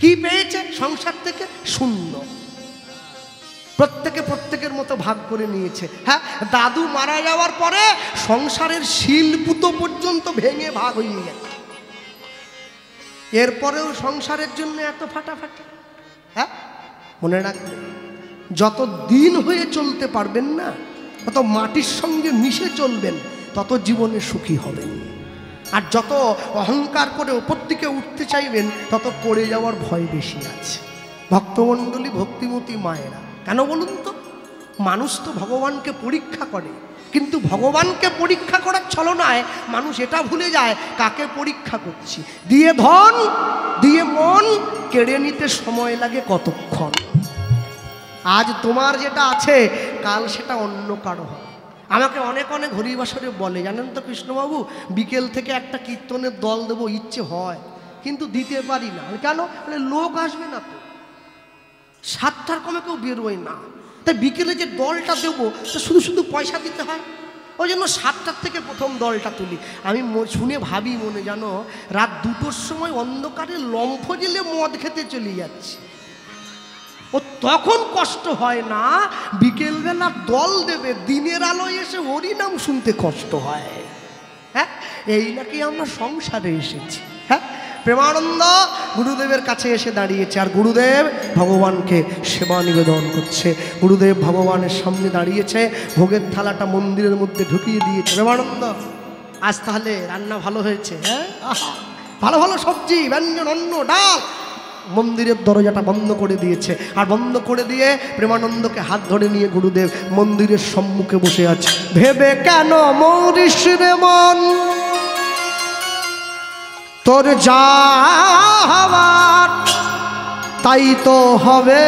কি পেয়েছে সংসার থেকে? শূন্য। প্রত্যেকে প্রত্যেকের মতো ভাগ করে নিয়েছে। হ্যাঁ, দাদু মারা যাওয়ার পরে সংসারের শিলপুতো পর্যন্ত ভেঙে ভাগ হয়ে গেছে। এরপরেও সংসারের জন্য এত ফাটাফাটি। হ্যাঁ, মনে রাখবেন, যত দিন হয়ে চলতে পারবেন না, তত মাটির সঙ্গে মিশে চলবেন, তত জীবনে সুখী হবেন। আর যত অহংকার করে ওপর দিকে উঠতে চাইবেন, তত পড়ে যাওয়ার ভয় বেশি আছে। ভক্তমণ্ডলী, ভক্তিমতী মায়েরা, কেন বলুন তো? মানুষ তো ভগবানকে পরীক্ষা করে, কিন্তু ভগবানকে পরীক্ষা করার ছলনায় মানুষ এটা ভুলে যায় কাকে পরীক্ষা করছি। দিয়ে ধন, দিয়ে মন কেড়ে নিতে সময় লাগে কতক্ষণ। আজ তোমার যেটা আছে, কাল সেটা অন্য কারো হবে। আমাকে অনেক অনেক হরিবাসরে বলে, জানেন তো কৃষ্ণবাবু, বিকেল থেকে একটা কীর্তনের দল দেবো, ইচ্ছে হয়, কিন্তু দিতে পারি না। কেন? লোক আসবে না তো, 7টার কমে কেউ বেরোয় না। তাই বিকেলে যে দলটা দেবো, তা শুধু শুধু পয়সা দিতে হয়। ওই জন্য 7টার থেকে প্রথম দলটা তুলি। আমি শুনে ভাবি মনে, জানো, রাত 2টোর সময় অন্ধকারে লম্ফ জেলে মদ খেতে চলে যাচ্ছে। ও তখন কষ্ট হয় না, বিকেলবেলা দল দেবে, দিনের আলোয় এসে হরিনাম শুনতে কষ্ট হয়। হ্যাঁ, এই নাকি আমরা সংসারে এসেছি। হ্যাঁ, প্রেমানন্দ গুরুদেবের কাছে এসে দাঁড়িয়েছে, আর গুরুদেব ভগবানকে সেবা নিবেদন করছে। গুরুদেব ভগবানের সামনে দাঁড়িয়েছে, ভোগের থালাটা মন্দিরের মধ্যে ঢুকিয়ে দিয়েছে। প্রেমানন্দ, আজ তাহলে রান্না ভালো হয়েছে? হ্যাঁ, ভালো ভালো সবজি, ব্যঞ্জন, অন্ন, ডাল। মন্দিরের দরজাটা বন্ধ করে দিয়েছে, আর বন্ধ করে দিয়ে প্রেমানন্দকে হাত ধরে নিয়ে গুরুদেব মন্দিরের সম্মুখে বসে আছে। ভেবে কেন মরিস রে মন, তোর যা হবার তাই তো হবে,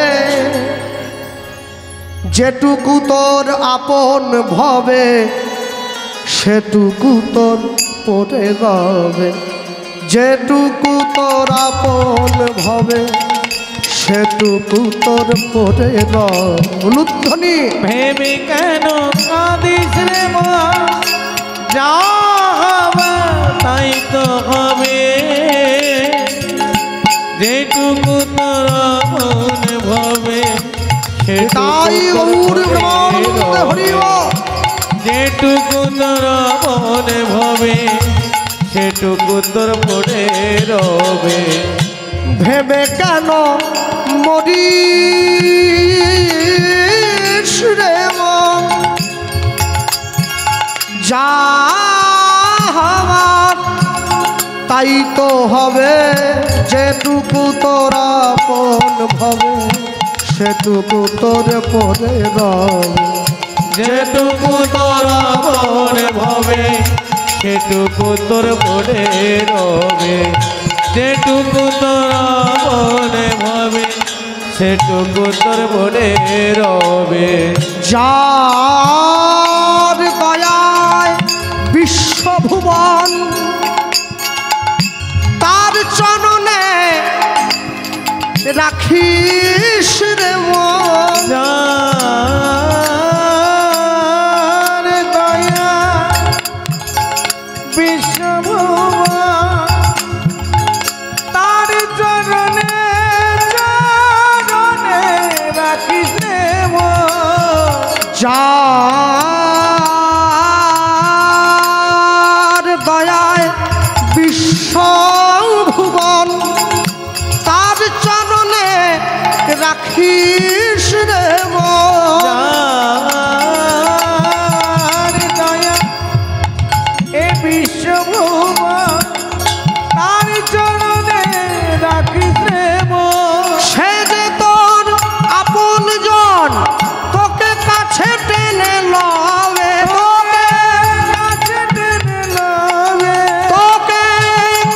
যেটুকু তোর আপন ভবে সেটুকু তোর পড়ে যাবে, যেটুকু তোর আপন ভবে সেটুকু তোর পড়ে যাবে। ভেবে কেন কাঁদিস রে মন, যা হবে তাই তো হবে, যেটুকু তোর আপন ভবে যেটুকু তোর আপন ভবে সেটুকু তোর পড়ে রবে। ভেবে কেন মরিস রে মন, যা হবার তাই তো হবে, যেটুকু তোর আপন ভবে সেটুকু তোর পড়ে রবে, যেটুকু তোর আপন ভবে সেটুকু তোর পড়ে রবে, যেটুকু তোর আপন ভবে সেটুকু তোর পড়ে রবে। যার দয়ায় বিশ্বভুবন, তার চরণে রাখিস রে মন, যার দয়া বিশ্বভুবন, তার চরণে চরণে রাখিস রে মন, যার দয়ায় বিশ্বভুবন, তার চরণে রাখিস রে মন, যার দয়া এ বিশ্বভুবন, তার চরণে রাখিস রে মন, সে যে তোর আপন জন, তোকে কাছে টেনে লবে, তোকে কাছে টেনে লবে, তোকে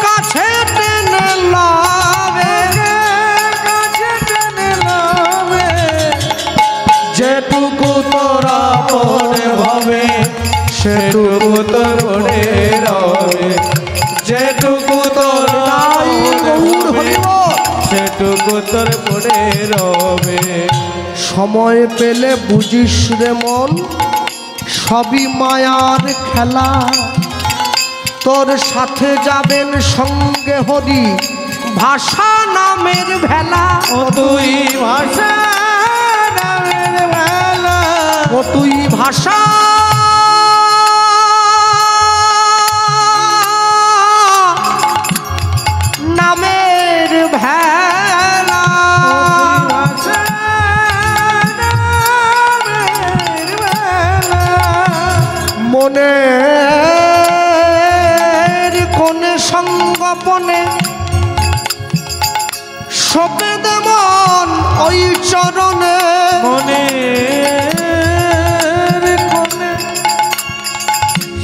কাছে টেনে লবে, কাছে টেনে লবে, যেটুকু তোর আপন ভবে সেটুকু তোর পড়ে রবে, যেটুকু তোর গৌর হরিব। সেটুকু তোর পড়ে রবে। সময় পেলে বুঝিস রে মন, সবই মায়ার খেলা, তোর সাথে যাবেন সঙ্গে হরি, ভাষা না নামের ভেলা, ও তুই ভাষা নামের বেলা, ও তুই ভাষা নামের ভেলা, ভাষা নামের বেলা, মনের কোনে সঙ্গপনে শোকে দেমন ওই চরণে, মনের কোণে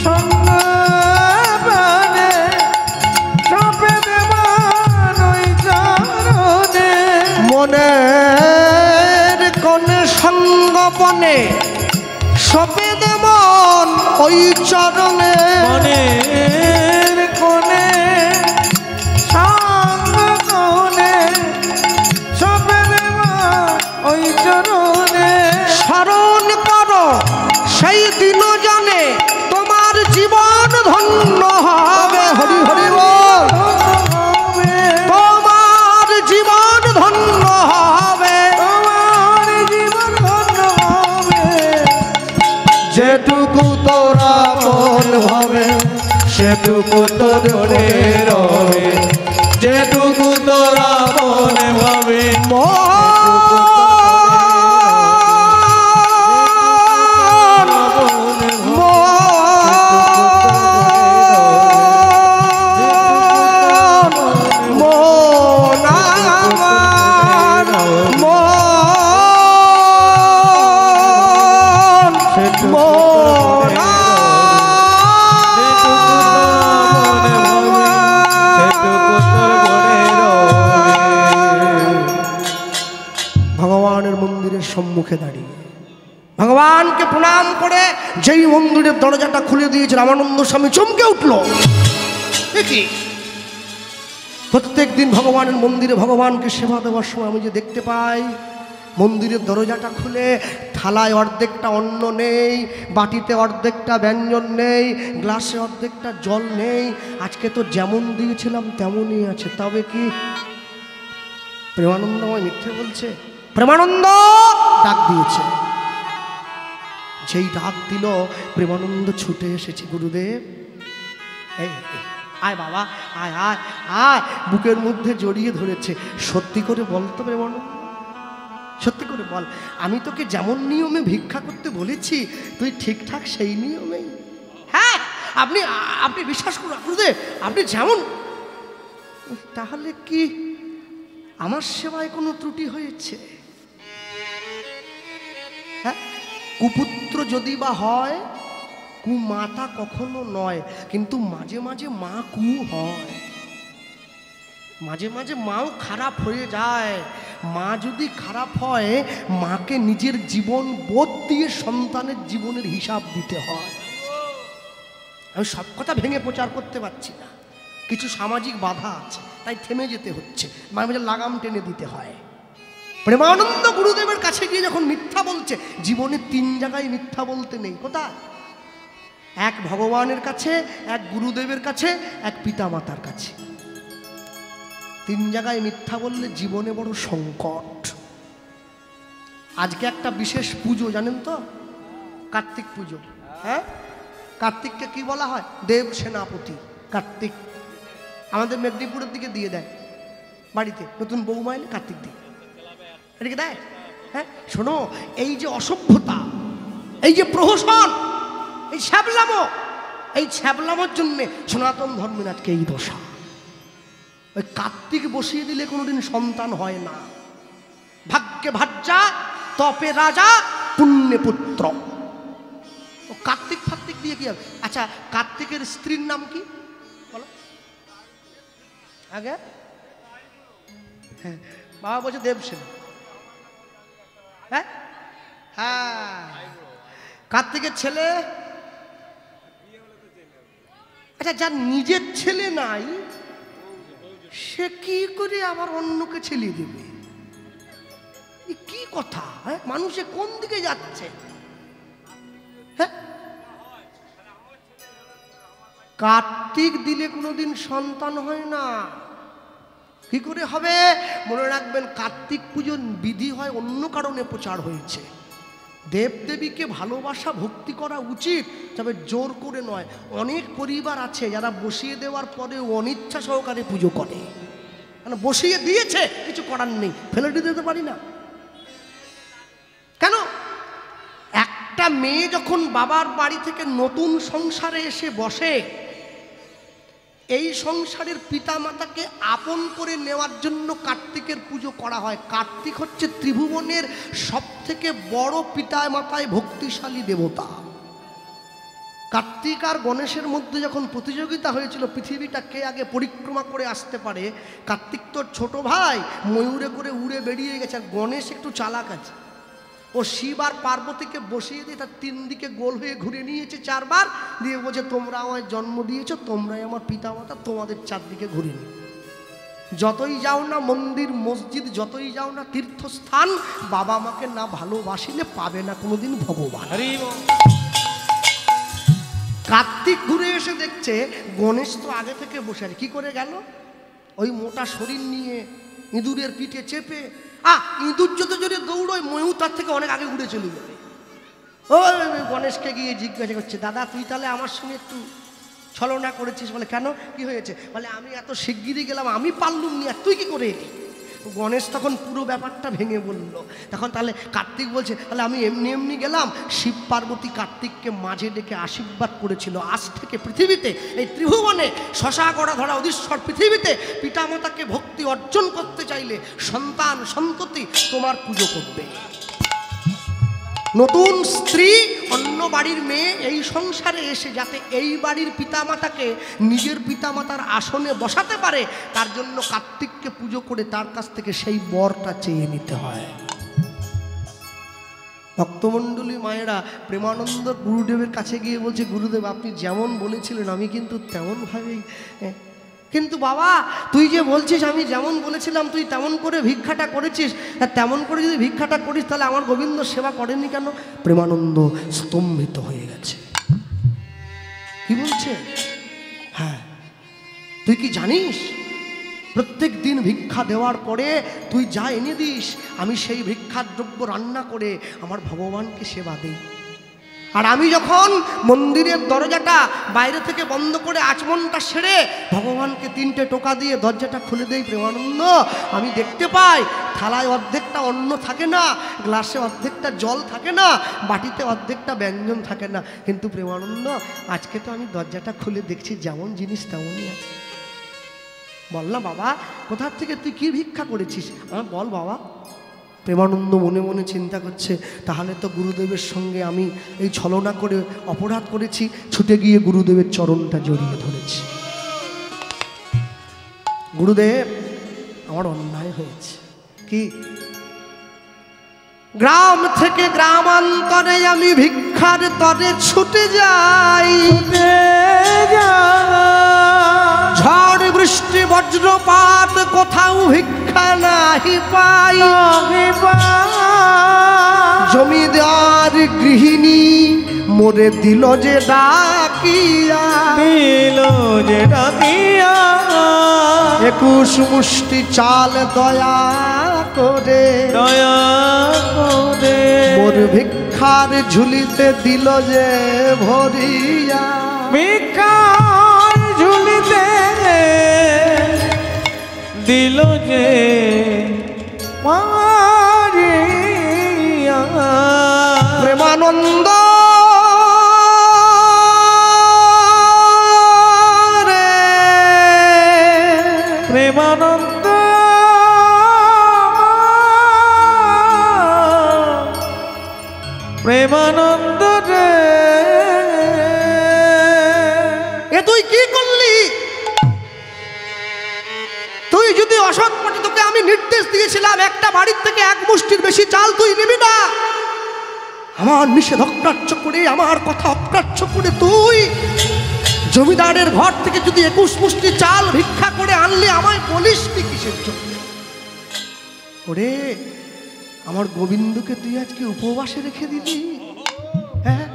সঙ্গপনে সপে দেবান ওই চরণে, মনের কোনে সঙ্গপনে শোকে দেমন ওই চরণে, মনের কোণে সঙ্গপনে সপে দেবান ওই চরণে, স্মরণ করো সেই দিন জানে তোমার জীবন ধন্য হবে। হরি হরি বল, তোমার জীবন ধন্য হবে, তোমার জীবন ধন্য হবে, যেটুকু তোরা মন ভাবে সেটুকু তোর মনে রবে, যেটুকু তোরা মনে ভাবে, ভগবানের মন্দিরের সম্মুখে দাঁড়িয়ে ভগবানকে প্রণাম করে যেই মন্দিরের দরজাটা খুলে দিয়েছে রামানন্দ স্বামী চমকে উঠল। দেখি প্রত্যেক দিন ভগবানের মন্দিরে ভগবানকে সেবা দেওয়ার সময় আমি যে দেখতে পাই মন্দিরের দরজাটা খুলে থালায় অর্ধেকটা অন্ন নেই, বাটিতে অর্ধেকটা ব্যঞ্জন নেই, গ্লাসে অর্ধেকটা জল নেই, আজকে তো যেমন দিয়েছিলাম তেমনই আছে। তবে কি প্রেমানন্দ আমায় মিথ্যে বলছে? প্রেমানন্দ ডাক দিয়েছে, যেই ডাক দিল প্রেমানন্দ ছুটে এসেছে। গুরুদেব এই আয় বাবা, আয় আয় আয়, বুকের মধ্যে জড়িয়ে ধরেছে। সত্যি করে বল তো প্রেমানন্দ, সত্যি করে বল, আমি তোকে যেমন নিয়মে ভিক্ষা করতে বলেছি তুই ঠিকঠাক সেই নিয়মেই? হ্যাঁ, আপনি আপনি বিশ্বাস করুন গুরুদেব, আপনি যেমন। তাহলে কি আমার সেবায় কোনো ত্রুটি হয়েছে? হ্যাঁ, কুপুত্র যদি বা হয়, কুমাতা কখনো নয়, কিন্তু মাঝে মাঝে মা কু হয়, মাঝে মাঝে মাও খারাপ হয়ে যায়। মা যদি খারাপ হয়, মাকে নিজের জীবন বোধ দিয়ে সন্তানের জীবনের হিসাব দিতে হয়। আমি সব কথা ভেঙে প্রচার করতে পারছি না, কিছু সামাজিক বাধা আছে, তাই থেমে যেতে হচ্ছে, মাঝে মাঝে লাগাম টেনে দিতে হয়। প্রেমানন্দ গুরুদেবের কাছে গিয়ে যখন মিথ্যা বলছে, জীবনে 3 জায়গায় মিথ্যা বলতে নেই। কোথায়? এক ভগবানের কাছে, এক গুরুদেবের কাছে, এক পিতামাতার কাছে। 3 জায়গায় মিথ্যা বললে জীবনে বড় সংকট। আজকে একটা বিশেষ পুজো জানেন তো, কার্তিক পুজো। হ্যাঁ, কার্তিককে কি বলা হয়? দেব সেনাপতি কার্তিক। আমাদের মেদিনীপুরের দিকে দিয়ে দেয়, বাড়িতে নতুন বৌমা এলে কার্তিক দিয়ে এদিকে দেয়। হ্যাঁ, শোনো, এই যে অসভ্যতা, এই যে প্রহসন, এই ছ্যাবলামো, এই ছ্যাবলামোর জন্যে সনাতন ধর্মের আজকে এই দশা। ওই কার্তিক বসিয়ে দিলে কোনোদিন সন্তান হয় না। ভাগ্যে ভাজ্যা, তপে রাজা, পুণ্যে পুত্র। ও কার্তিক ফার্তিক দিয়ে কি হবে? আচ্ছা, কার্তিকের স্ত্রীর নাম কি বলো আগে? হ্যাঁ, বাবা বলছে দেবসেনা। হ্যাঁ হ্যাঁ, কার্তিকের ছেলে। আচ্ছা, যার নিজের ছেলে নাই সে কি করে আবার অন্যকে ছেলে দেবে? কি কথা? হ্যাঁ, মানুষে কোন দিকে যাচ্ছে? হ্যাঁ, কার্তিক দিলে কোনোদিন সন্তান হয় না। কি করে হবে? মনে রাখবেন, কার্তিক পুজোর বিধি হয় অন্য কারণে প্রচার হয়েছে। দেবদেবীকে ভালোবাসা ভক্তি করা উচিত, তবে জোর করে নয়। অনেক পরিবার আছে যারা বসিয়ে দেওয়ার পরে অনিচ্ছা সহকারে পুজো করে, মানে বসিয়ে দিয়েছে, কিছু করার নেই, ফেলে দিতে পারি না কেন? একটা মেয়ে যখন বাবার বাড়ি থেকে নতুন সংসারে এসে বসে, এই সংসারের পিতামাতাকে আপন করে নেওয়ার জন্য কার্তিকের পুজো করা হয়। কার্তিক হচ্ছে ত্রিভুবনের সব থেকে বড় পিতামাতায় ভক্তিশালী দেবতা। কার্তিক আর গণেশের মধ্যে যখন প্রতিযোগিতা হয়েছিল পৃথিবীটা কে আগে পরিক্রমা করে আসতে পারে, কার্তিক তোর ছোট ভাই ময়ূরে করে উড়ে বেরিয়ে গেছে, আর গণেশ একটু চালাক আছে। ও শিব আর পার্বতীকে বসিয়ে দিয়ে তার 3 দিকে গোল হয়ে ঘুরে নিয়েছে 4 বার, দিয়ে বলছে তোমরা আমায় জন্ম দিয়েছো, তোমরাই আমার পিতামাতা, তোমাদের 4 দিকে ঘুরে নি। যতই যাও না মন্দির মসজিদ, যতই যাও না তীর্থস্থান, বাবা মাকে না ভালোবাসিলে পাবে না কোনোদিন ভগবান। কার্তিক ঘুরে এসে দেখছে গণেশ তো আগে থেকে বসে আছে, কি করে গেল? ওই মোটা শরীর নিয়ে ইঁদুরের পিঠে চেপে, ইঁদুর যত জোরে দৌড়োয় ময়ূর তার থেকে অনেক আগে উড়ে চলে যাবে। ওই গণেশকে গিয়ে জিজ্ঞাসা করছে, দাদা তুই তাহলে আমার সঙ্গে একটু ছলনা করেছিস? বলে কেন, কি হয়েছে? বলে আমি এত শিগগিরই গেলাম, আমি পারলুম নি, আর তুই কি করে এলি? গণেশ তখন পুরো ব্যাপারটা ভেঙে বলল। তখন তাহলে কার্তিক বলছে, তাহলে আমি এমনি এমনি গেলাম, শিব পার্বতী কার্তিককে মাঝে ডেকে আশীর্বাদ করেছিল, আজ থেকে পৃথিবীতে এই ত্রিভুবনে শশা গড়া ধরা অধীশ্বর পৃথিবীতে পিতামাতাকে ভক্তি অর্জন করতে চাইলে সন্তান সন্ততি তোমার পুজো করবে। নতুন স্ত্রী অন্য বাড়ির মেয়ে এই সংসারে এসে যাতে এই বাড়ির পিতামাতাকে নিজের পিতামাতার আসনে বসাতে পারে, তার জন্য কার্তিককে পুজো করে তার কাছ থেকে সেই বরটা চেয়ে নিতে হয়। ভক্তমণ্ডলী মায়েরা প্রেমানন্দ গুরুদেবের কাছে গিয়ে বলছে, গুরুদেব আপনি যেমন বলেছিলেন আমি কিন্তু তেমনভাবেই, কিন্তু বাবা তুই যে বলছিস আমি যেমন বলেছিলাম তুই তেমন করে ভিক্ষাটা করেছিস, তেমন করে যদি ভিক্ষাটা করিস তাহলে আমার গোবিন্দ সেবা করেনি কেন? প্রেমানন্দ স্তম্ভিত হয়ে গেছে। কি বলছে? হ্যাঁ, তুই কি জানিস প্রত্যেক দিন ভিক্ষা দেওয়ার পরে তুই যা এনে দিস, আমি সেই ভিক্ষার দ্রব্য রান্না করে আমার ভগবানকে সেবা দিই। আর আমি যখন মন্দিরের দরজাটা বাইরে থেকে বন্ধ করে আচমনটা সেরে ভগবানকে 3টে টোকা দিয়ে দরজাটা খুলে দেই প্রেমানন্দ, আমি দেখতে পাই থালায় অর্ধেকটা অন্ন থাকে না, গ্লাসে অর্ধেকটা জল থাকে না, বাটিতে অর্ধেকটা ব্যঞ্জন থাকে না, কিন্তু প্রেমানন্দ আজকে তো আমি দরজাটা খুলে দেখছি যেমন জিনিস তেমনই আছে। বল না বাবা, কোথার থেকে তুই কি ভিক্ষা করেছিস? বল বাবা। প্রেমানন্দ মনে মনে চিন্তা করছে, তাহলে তো গুরুদেবের সঙ্গে আমি এই ছলনা করে অপরাধ করেছি, ছুটে গিয়ে গুরুদেবের চরণটা জড়িয়ে ধরেছি। গুরুদেব আমার অন্যায় হয়েছে। কি? গ্রাম থেকে গ্রামান্তরে আমি ভিক্ষার তরে ছুটে যাই, ঝড় বৃষ্টি বজ্রপাত কোথাও ভিক্ষা নাহি পাই। জমিদার গৃহিণী মোরে দিল যে ডাকিয়া, 21 মুষ্টি চাল দয়া করে মোর ভিক্ষার ঝুলিতে দিল যে ভরিয়া। ভিক্ষার ঝুলিতে দিল যে মারিয়া। প্রেমানন্দ রে, প্রেমানন্দ প্রেমানন্দ রে, এ তুই কি করলি? তুই যদি অসৎ পথে, তোকে আমি নির্দেশ দিয়েছিলাম একটা বাড়ির থেকে 1 মুষ্টির বেশি চাল তুই নিবি না। আমার নিষেধ অগ্রাহ্য করে, আমার কথা অগ্রাহ্য করে তুই জমিদারের ঘর থেকে যদি 21 মুষ্টি চাল ভিক্ষা করে আনলি, আমায় বলিস নি কিসের জন্য? ওরে আমার গোবিন্দকে তুই আজকে উপবাসে রেখে দিলি। হ্যাঁ,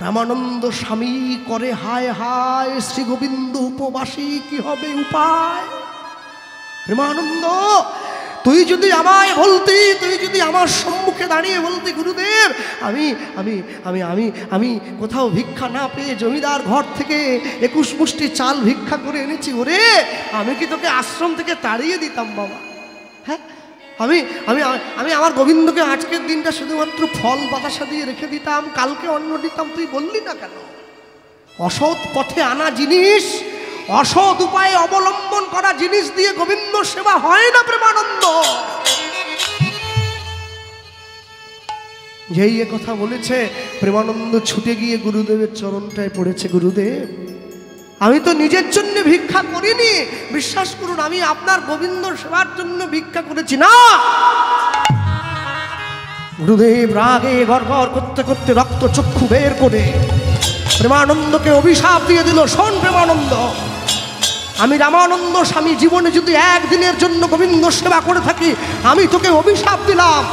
রামানন্দ স্বামী করে হায় হায়, শ্রী গোবিন্দ উপবাসী কি হবে উপায়। প্রেমানন্দ তুই যদি আমায় বলতি, তুই যদি আমার সম্মুখে দাঁড়িয়ে বলতি গুরুদেব আমি আমি আমি আমি আমি কোথাও ভিক্ষা না পেয়ে জমিদার ঘর থেকে 21 মুষ্টি চাল ভিক্ষা করে এনেছি, ওরে আমি কি তোকে আশ্রম থেকে তাড়িয়ে দিতাম বাবা? হ্যাঁ, আমি আমি আমি আমার গোবিন্দকে আজকের দিনটা শুধুমাত্র ফল বাতাসা দিয়ে রেখে দিতাম, কালকে অন্ন দিতাম, তুই বললি না কেন? অসৎ পথে আনা জিনিস, অসৎ উপায়ে অবলম্বন করা জিনিস দিয়ে গোবিন্দ সেবা হয় না প্রেমানন্দ। যেই এ কথা বলেছে প্রেমানন্দ ছুটে গিয়ে গুরুদেবের চরণটায় পড়েছে। গুরুদেব আমি তো নিজের জন্য ভিক্ষা করিনি, বিশ্বাস করুন আমি আপনার গোবিন্দ সেবার জন্য ভিক্ষা করেছি। না, গুরুদেব রাগে গড়গড় করতে করতে রক্ত চক্ষু বের করে প্রেমানন্দকে অভিশাপ দিয়ে দিল। শোন প্রেমানন্দ, আমি রামানন্দ স্বামী জীবনে যদি একদিনের জন্য গোবিন্দ সেবা করে থাকি, আমি তোকে অভিশাপ দিলাম,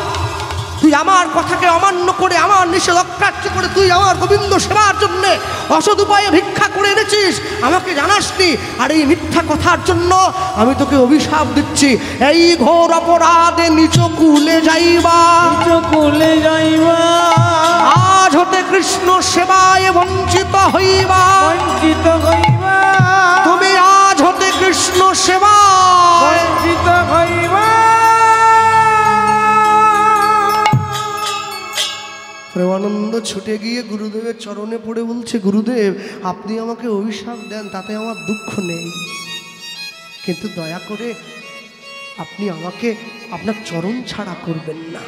তুই আমার কথাকে অমান্য করে, আমার নিষেধ অগ্রাহ্য করে তুই আমার গোবিন্দ সেবার জন্য অসৎ উপায়ে ভিক্ষা করে এনেছিস, আমাকে জানাসনি, আর এই মিথ্যা কথার জন্য আমি তোকে অভিশাপ দিচ্ছি। এই ঘোর অপরাধে নিচ কুলে যাইবা, নিচ কুলে যাইবা, আজ হতে কৃষ্ণ সেবায় বঞ্চিত হইবা, বঞ্চিত হইবা, তুমি আজ হতে কৃষ্ণ সেবা বঞ্চিত হইবা। প্রেমানন্দ ছুটে গিয়ে গুরুদেবের চরণে পড়ে বলছে, গুরুদেব আপনি আমাকে অভিশাপ দেন তাতে আমার দুঃখ নেই, কিন্তু দয়া করে আপনি আমাকে আপনার চরণ ছাড়া করবেন না।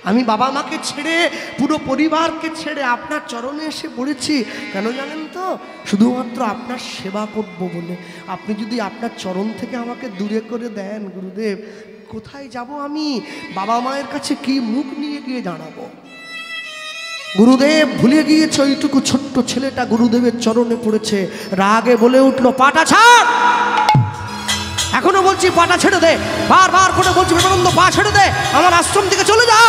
আমি বাবা মাকে ছেড়ে, পুরো পরিবারকে ছেড়ে আপনার চরণে এসে পড়েছি, কেন জানেন তো? শুধুমাত্র আপনার সেবা করব বলে। আপনি যদি আপনার চরণ থেকে আমাকে দূরে করে দেন গুরুদেব, কোথায় যাব আমি? বাবা মায়ের কাছে কি মুখ নিয়ে গিয়ে দাঁড়াবো? গুরুদেব ভুলে গিয়েছে ওইটুকু ছোট্ট ছেলেটা গুরুদেবের চরণে পড়েছে, রাগে বলে উঠলো, পাটা ছাড়। এখনো বলছি পাটা ছেড়ে দে, বারবার করে বলছি প্রেমানন্দ পা ছেড়ে দে, আমার আশ্রম থেকে চলে যা।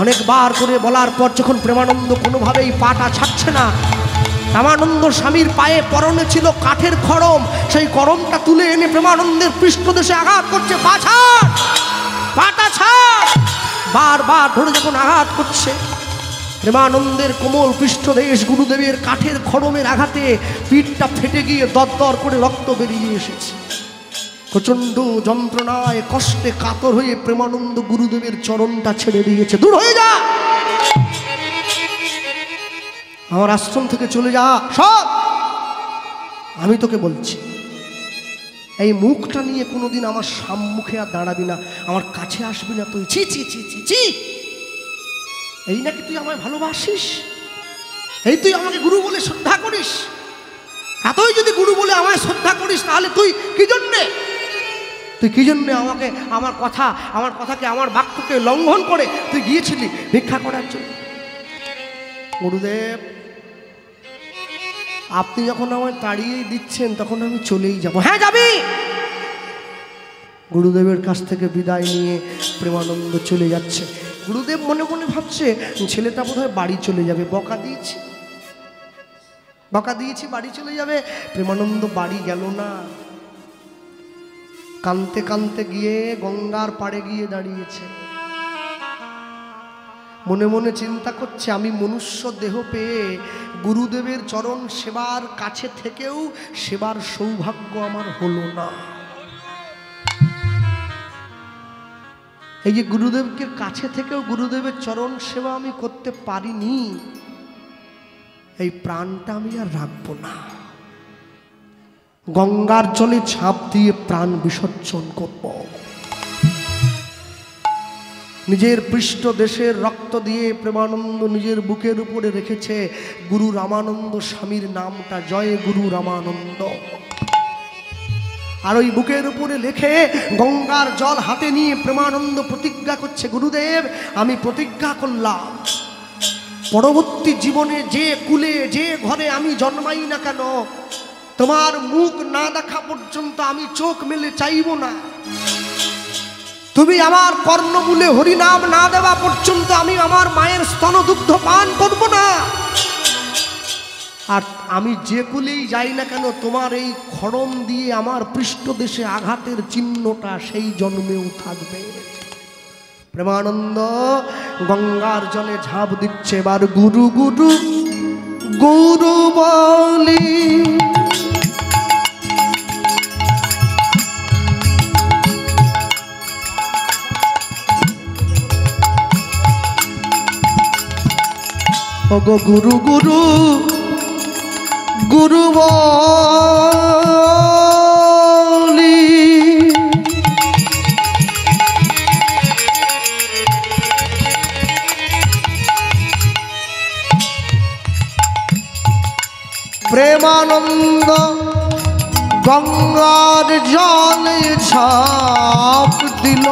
অনেকবার করে বলার পর যখন প্রেমানন্দ কোনোভাবেই পাটা ছাড়ছে না, রামানন্দ স্বামীর পায়ে পরনে ছিল কাঠের খড়ম, সেই খড়মটা তুলে এনে প্রেমানন্দের পৃষ্ঠদেশে আঘাত করছে। পা ছাড়, পাটা ছাড়। বারবার ধরে যখন আঘাত করছে, প্রেমানন্দের কোমল পৃষ্ঠদেশ গুরুদেবের কাঠের খড়মের আঘাতে পিঠটা ফেটে গিয়ে দরদর করে রক্ত বেরিয়ে এসেছে। প্রচণ্ড যন্ত্রণায় কষ্টে কাতর হয়ে প্রেমানন্দ গুরুদেবের চরণটা ছেড়ে দিয়েছে। দূর হয়ে যা, আমার আশ্রম থেকে চলে যা। সব আমি তোকে বলছি, এই মুখটা নিয়ে কোনোদিন আমার সম্মুখে আর দাঁড়াবি না, আমার কাছে আসবি না তুই। ছি ছি ছি ছি ছি, এই নাকি তুই আমায় ভালোবাসিস? এই তুই আমাকে গুরু বলে শ্রদ্ধা করিস? এতই যদি গুরু বলে আমায় শ্রদ্ধা করিস, তাহলে তুই কি জন্যে, তুই কি জন্যে আমাকে, আমার কথাকে, আমার বাক্যকে লঙ্ঘন করে তুই গিয়েছিলি ভিক্ষা করার জন্য? গুরুদেব আপনি যখন আমায় তাড়িয়েই দিচ্ছেন তখন আমি চলেই যাব। হ্যাঁ যাবি। গুরুদেবের কাছ থেকে বিদায় নিয়ে প্রেমানন্দ চলে যাচ্ছে। গুরুদেব মনে মনে ভাবছে ছেলেটা বোধহয় বাড়ি চলে যাবে, বকা দিয়েছি বাড়ি চলে যাবে। প্রেমানন্দ বাড়ি গেল না, কাঁদতে কাঁদতে গিয়ে গঙ্গার পাড়ে গিয়ে দাঁড়িয়েছে। মনে মনে চিন্তা করছে, আমি মনুষ্য দেহ পেয়ে গুরুদেবের চরণ সেবার কাছে থেকেও সেবার সৌভাগ্য আমার হলো না। এই যে গুরুদেবকে কাছে থেকেও গুরুদেবের চরণ সেবা আমি করতে পারিনি, এই প্রাণটা আমি আর রাখবো না। গঙ্গার জলে ঝাঁপ দিয়ে প্রাণ বিসর্জন করব। নিজের পৃষ্ঠ দেশের রক্ত দিয়ে প্রেমানন্দ নিজের বুকের উপরে রেখেছে গুরু রামানন্দ স্বামীর নামটা, জয় গুরু রামানন্দ। আর ওই বুকের উপরে লেখে গঙ্গার জল হাতে নিয়ে প্রেমানন্দ প্রতিজ্ঞা করছে, গুরুদেব আমি প্রতিজ্ঞা করলাম পরবর্তী জীবনে যে কুলে যে ঘরে আমি জন্মাই না কেন, তোমার মুখ না দেখা পর্যন্ত আমি চোখ মেলে চাইব না। তুমি আমার কর্ণমূলে হরিনাম না দেওয়া পর্যন্ত আমি আমার মায়ের স্তনদুগ্ধ পান করব না। আর আমি যে কুলেই যাই না কেন তোমার এই খড়ম দিয়ে আমার পৃষ্ঠদেশে আঘাতের চিহ্নটা সেই জন্মেও থাকবে। প্রেমানন্দ গঙ্গার জলে ঝাঁপ দিচ্ছে, এবার গুরু গুরু গুরু বলি। ওগো গুরু গুরু গুরু বলি। প্রেমানন্দ গঙ্গার জলে ছাপ দিল,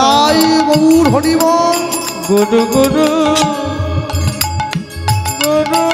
তাই গৌর হরিবল গুরু গুরু গুরু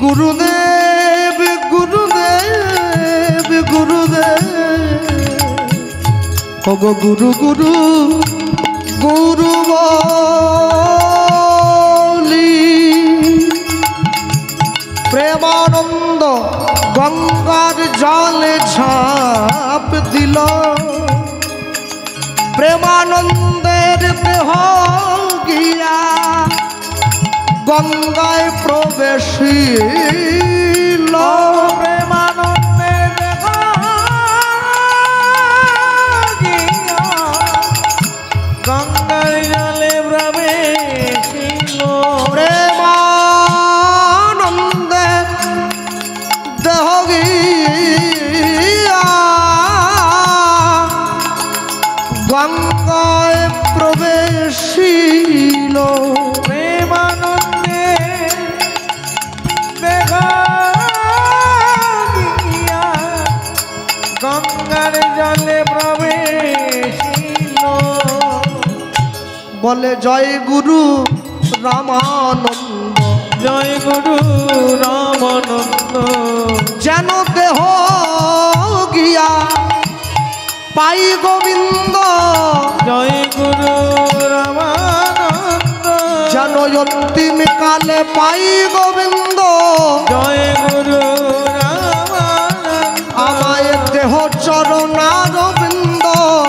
গুরুদেব গুরুদেব গুরুদেব ওগো গুরু গুরু গুরু বলি। প্রেমানন্দ গঙ্গার জলে ঝাঁপ দিল, প্রেমানন্দের দেহ গিয়া গঙ্গায় প্রবেশিল। প্রেমানন্দের দেহ গিয়া গঙ্গার জলে প্রবেশিল। প্রেমানন্দের দেহ গিয়া গঙ্গায় প্রবেশিল। গঙ্গার জলে প্রবেশিল। বলে জয় গুরু রামানন্দ, জয় গুরু রামানন্দ। যেন দেহ গিয়া পাই গোবিন্দ, জয় গুরু রামানন্দ। যেন অন্তিম কালে পাই গোবিন্দ। জয় গুরু রামানন্দ। আমায় দেহ চরণারবিন্দ,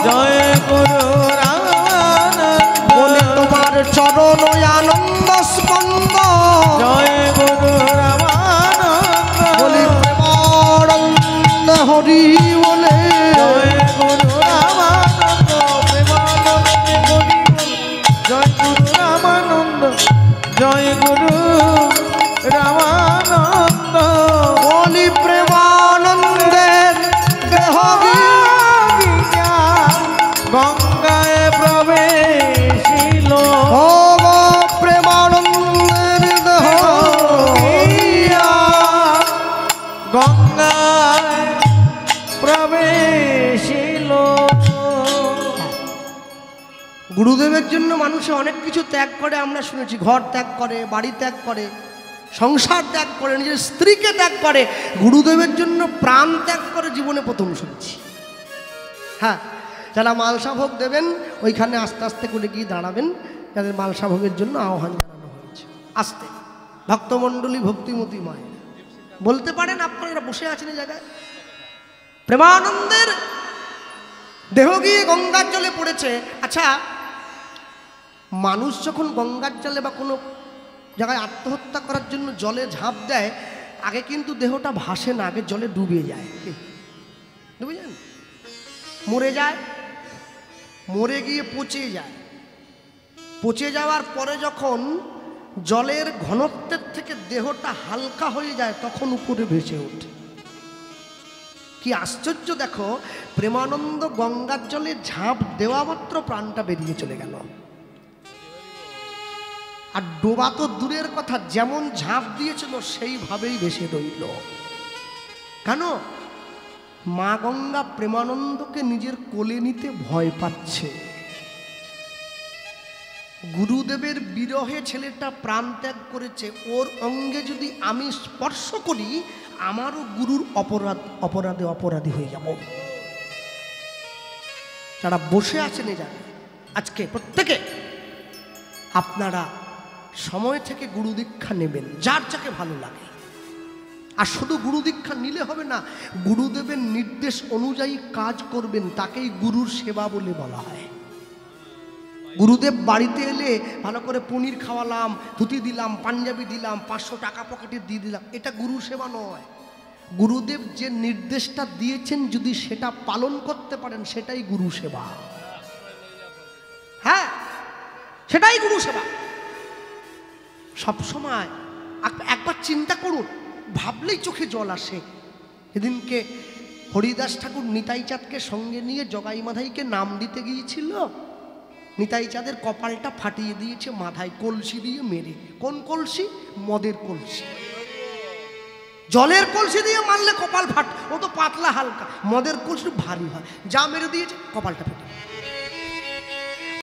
জয় গুরু রামানন্দ। বলে তোমার চরণ আনন্দ স্পন্দ। জয় গুরু রামানন্দ। বলি প্রেমানন্দ হরি বলে। জয় গুরু রামানন্দ। প্রেমানন্দে হরি বল। জয় গুরু রামানন্দ। জয় গুরু রামানন্দ। বলি প্রেমানন্দের দেহ গিয়া গঙ্গায় প্রবেশিল। ও গো প্রেমানন্দের দেহ গিয়া গঙ্গায় প্রবেশিল। গুরুদেবের জন্য মানুষে অনেক কিছু ত্যাগ করে, আমরা শুনেছি। ঘর ত্যাগ করে, বাড়ি ত্যাগ করে, সংসার ত্যাগ করে, নিজের স্ত্রীকে ত্যাগ করে। গুরুদেবের জন্য প্রাণ ত্যাগ করে জীবনে প্রথম শুনছি। হ্যাঁ, যারা মালসা ভোগ দেবেন ওইখানে আস্তে আস্তে করে গিয়ে দাঁড়াবেন, যাদের মালসা ভোগের জন্য আহ্বান জানানো হয়েছে। আস্তে ভক্তমণ্ডলী ভক্তিমতী মায়ের বলতে পারেন, আপনারা বসে আছেন এই জায়গায়। প্রেমানন্দের দেহ গিয়ে গঙ্গার জলে পড়েছে। আচ্ছা, মানুষ যখন গঙ্গার জলে বা কোনো জায়গায় আত্মহত্যা করার জন্য জলে ঝাঁপ দেয়, আগে কিন্তু দেহটা ভাসে না, আগে জলে ডুবে যায়। ডুবে যান, মরে যায়, মরে গিয়ে পচে যায়। পচে যাওয়ার পরে যখন জলের ঘনত্বের থেকে দেহটা হালকা হয়ে যায়, তখন উপরে ভেসে ওঠে। কি আশ্চর্য দেখো, প্রেমানন্দ গঙ্গার জলে ঝাঁপ দেওয়া মাত্র প্রাণটা বেরিয়ে চলে গেল। আর ডোবা তো দূরের কথা, যেমন ঝাঁপ দিয়েছিল সেইভাবেই ভেসে রইল। কেন? মা গঙ্গা প্রেমানন্দকে নিজের কোলে নিতে ভয় পাচ্ছে। গুরুদেবের বিরহে ছেলেটা প্রাণ ত্যাগ করেছে, ওর অঙ্গে যদি আমি স্পর্শ করি আমারও গুরুর অপরাধী হয়ে যাব। যারা বসে আছেন জানে, আজকে প্রত্যেকে আপনারা সময় থেকে গুরু দীক্ষা নেবেন, যার যাকে ভালো লাগে। আর শুধু গুরু দীক্ষা নিলে হবে না, গুরুদেবের নির্দেশ অনুযায়ী কাজ করবেন, তাকেই গুরুর সেবা বলে বলা হয়। গুরুদেব বাড়িতে এলে ভালো করে পনির খাওয়ালাম, ধুতি দিলাম, পাঞ্জাবি দিলাম, 500 টাকা পকেটে দিয়ে দিলাম, এটা গুরু সেবা নয়। গুরুদেব যে নির্দেশটা দিয়েছেন যদি সেটা পালন করতে পারেন সেটাই গুরু সেবা। হ্যাঁ, সেটাই গুরু সেবা। সবসময় একবার চিন্তা করুন, ভাবলেই চোখে জল আসে। সেদিনকে হরিদাস ঠাকুর নিতাই চাঁদকে সঙ্গে নিয়ে জগাই মাধাইকে নাম দিতে গিয়েছিল। নিতাই চাঁদের কপালটা ফাটিয়ে দিয়েছে মাথায় কলসি দিয়ে মেরে। কোন কলসি? মদের কলসি। জলের কলসি দিয়ে মারলে কপাল ফাট, ও তো পাতলা হালকা, মদের কলসি ভারী হয়, যা মেরে দিয়েছে কপালটা ফেটে।